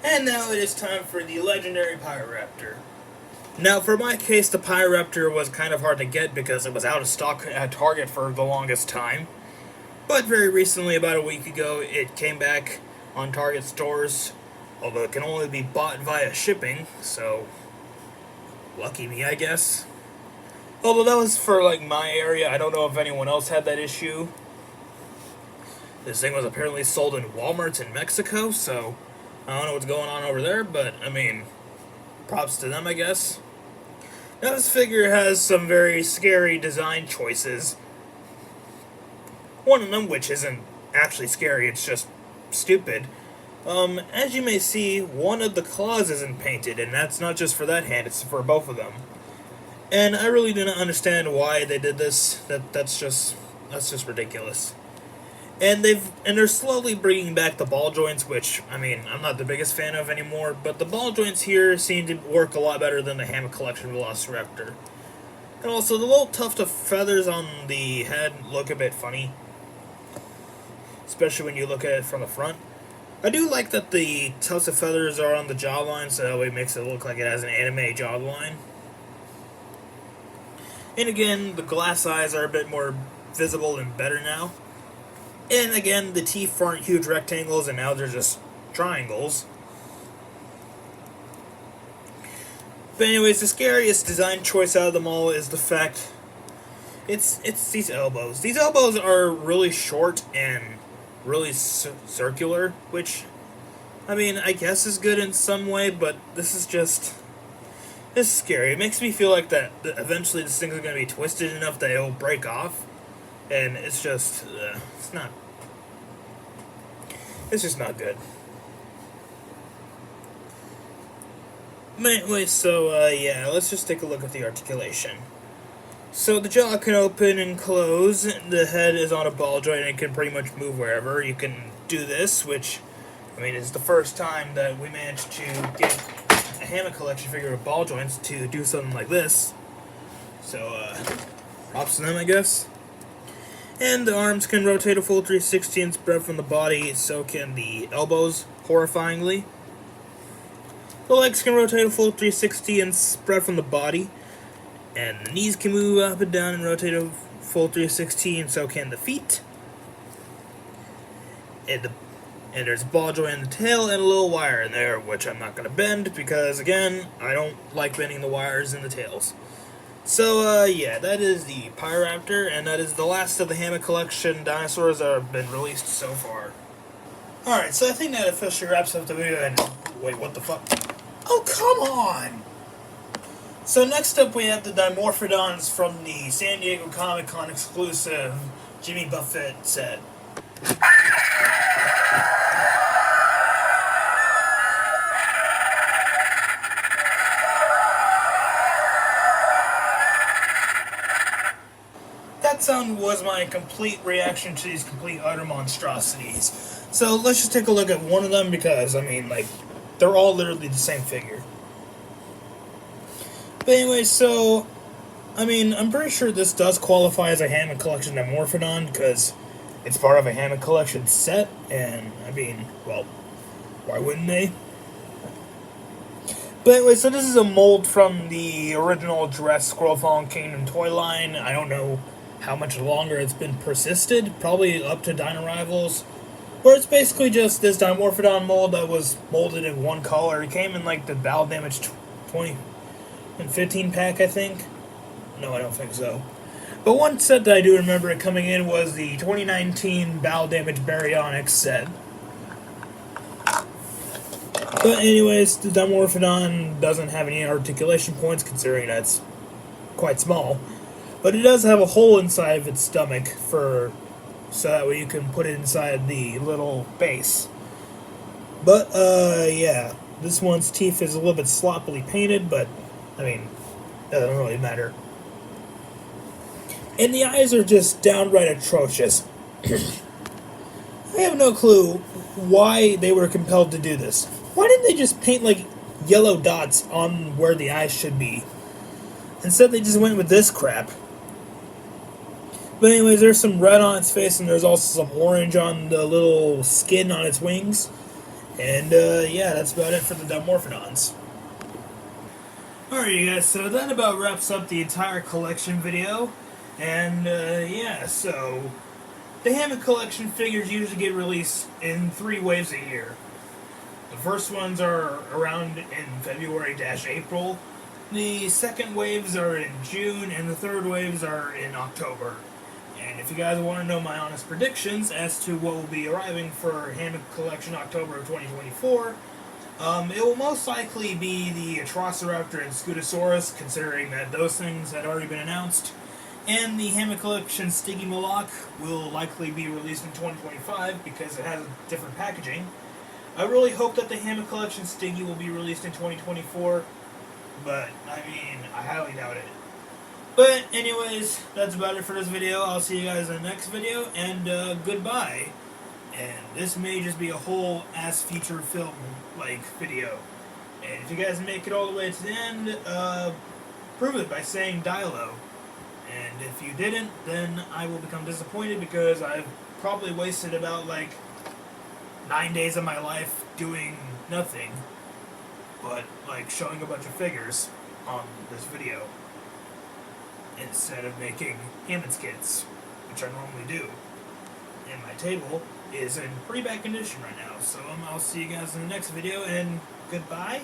And now it is time for the legendary Pyroraptor. Now, for my case, the Pyroraptor was kind of hard to get because it was out of stock at Target for the longest time. But very recently, about a week ago, it came back on Target stores, although it can only be bought via shipping, so lucky me, I guess. Although that was for, like, my area. I don't know if anyone else had that issue. This thing was apparently sold in Walmarts in Mexico, so I don't know what's going on over there, but, I mean, props to them, I guess. Now, this figure has some very scary design choices. One of them, which isn't actually scary, it's just stupid. As you may see, one of the claws isn't painted, and that's not just for that hand, it's for both of them. And I really do not understand why they did this. That's just ridiculous. And they're slowly bringing back the ball joints, which, I mean, I'm not the biggest fan of anymore, but the ball joints here seem to work a lot better than the Hammond Collection Velociraptor. And also, the little tuft of feathers on the head look a bit funny, especially when you look at it from the front. I do like that the tufts of feathers are on the jawline, so that way it makes it look like it has an anime jawline. And again, the glass eyes are a bit more visible and better now. And again, the teeth aren't huge rectangles, and now they're just triangles. But anyways, the scariest design choice out of them all is the fact it's these elbows. These elbows are really short and really circular, which, I mean, I guess is good in some way, but this is scary. It makes me feel like that eventually this thing is going to be twisted enough that it'll break off, and it's just, it's just not good. Anyway, so, yeah, let's just take a look at the articulation. So the jaw can open and close, the head is on a ball joint, and it can pretty much move wherever. You can do this, which, I mean, is the first time that we managed to get a Hammond Collection figure with ball joints to do something like this. So, props to them, I guess. And the arms can rotate a full 360 and spread from the body, so can the elbows, horrifyingly. The legs can rotate a full 360 and spread from the body. And the knees can move up and down and rotate a full 360, and so can the feet. And there's a ball joint in the tail and a little wire in there, which I'm not going to bend because, again, I don't like bending the wires in the tails. So, yeah, that is the Pyroraptor, and that is the last of the Hammond Collection dinosaurs that have been released so far. Alright, so I think that officially wraps up the video, and wait, what the fuck? Oh, come on! So next up we have the Dimorphodons from the San Diego Comic-Con exclusive Jimmy Buffett set. That sound was my complete reaction to these complete utter monstrosities. So let's just take a look at one of them because, I mean, like, they're all literally the same figure. But anyway, so, I mean, I'm pretty sure this does qualify as a Hammond Collection Dimorphodon because it's part of a Hammond Collection set, and, I mean, well, why wouldn't they? But anyway, so this is a mold from the original Jurassic Squirrel Fallen Kingdom toy line. I don't know how much longer it's been persisted, probably up to Dino Rivals, where it's basically just this Dimorphodon mold that was molded in one color. It came in, like, the Battle Damage 20... and 15 pack, I think. No, I don't think so. But one set that I do remember it coming in was the 2019 Battle Damage Baryonyx set. But anyways, the Dimorphodon doesn't have any articulation points, considering that it's quite small. But it does have a hole inside of its stomach so that way you can put it inside the little base. But, yeah. This one's teeth is a little bit sloppily painted, but, I mean, it doesn't really matter. And the eyes are just downright atrocious. I have no clue why they were compelled to do this. Why didn't they just paint, like, yellow dots on where the eyes should be? Instead, they just went with this crap. But anyways, there's some red on its face, and there's also some orange on the little skin on its wings. And, yeah, that's about it for the Dimorphodons. Alright, you guys, so that about wraps up the entire collection video. And, yeah, so the Hammond Collection figures usually get released in 3 waves a year. The first ones are around in February-April. The second waves are in June, and the third waves are in October. And if you guys want to know my honest predictions as to what will be arriving for Hammond Collection October of 2024, it will most likely be the Atrociraptor and Scutosaurus, considering that those things had already been announced. And the Hammond Collection Stiggy Moloch will likely be released in 2025 because it has different packaging. I really hope that the Hammond Collection Stiggy will be released in 2024, but, I mean, I highly doubt it. But, anyways, that's about it for this video. I'll see you guys in the next video, and, goodbye. And this may just be a whole ass feature film, like, video. And if you guys make it all the way to the end, prove it by saying Dilo. And if you didn't, then I will become disappointed because I've probably wasted about, like, 9 days of my life doing nothing but, like, showing a bunch of figures on this video instead of making Hammond skits, which I normally do. And my table is in pretty bad condition right now, so I'll see you guys in the next video, and goodbye.